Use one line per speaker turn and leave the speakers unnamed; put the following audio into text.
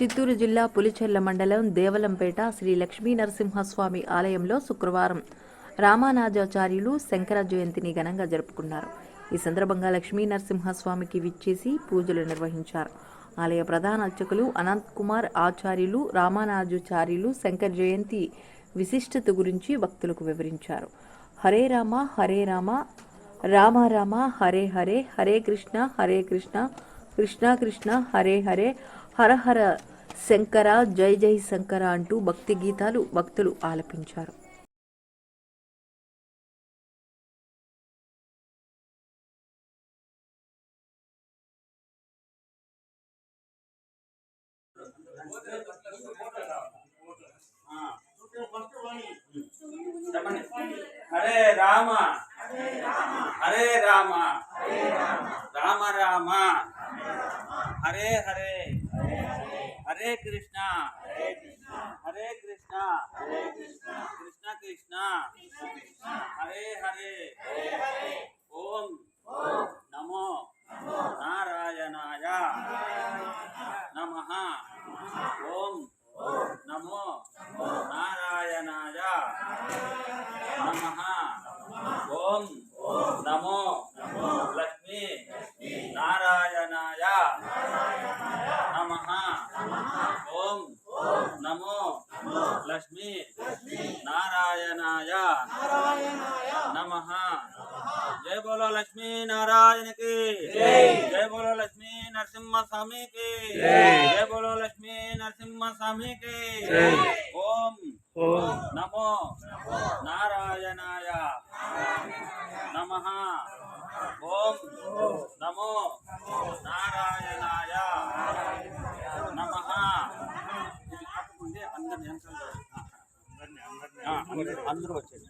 చిత్తూరు జిల్లా పులిచెర్ల మండలం దేవలంపేట శ్రీ లక్ష్మీ నరసింహస్వామి ఆలయంలో శుక్రవారం రామానాజాచార్యులు శంకర జయంతిని ఘనంగా జరుపుకున్నారు. ఈ సందర్భంగా లక్ష్మీ నరసింహస్వామికి విచ్చేసి పూజలు నిర్వహించారు. ఆలయ ప్రధాన అర్చకులు అనంత్ కుమార్ ఆచార్యులు రామానాజాచార్యులు శంకర జయంతి విశిష్టత గురించి భక్తులకు వివరించారు. హరే రామ రామ రామ హరే హరే, హరే కృష్ణ కృష్ణ కృష్ణ హరే హరే, హర హర శంకర జై జై శంకర అంటూ భక్తి గీతాలు భక్తులు ఆలపించారు.
హరే రామ హరే రామ రామ రామ హరే హరే, హరే కృష్ణ కృష్ణ కృష్ణ హరే హరే. ఓం నమో నారాయణాయ నమః. ఓం నమో నారాయణాయ నమః. ఓం నమో లక్ష్మీ నారాయణాయ నమః. ఓం నమో లక్ష్మీ నారాయణాయ నమః. జై బోలో లక్ష్మీ నారాయణ కి జై బోలో లక్ష్మీ నరసింహ స్వామి కి జై బోలో లక్ష్మీ నరసింహ స్వామి కి. ఓం నమో నారాయణాయ నమః. ఓం నమో నారాయణాయ నమః. అందరూ వచ్చేది.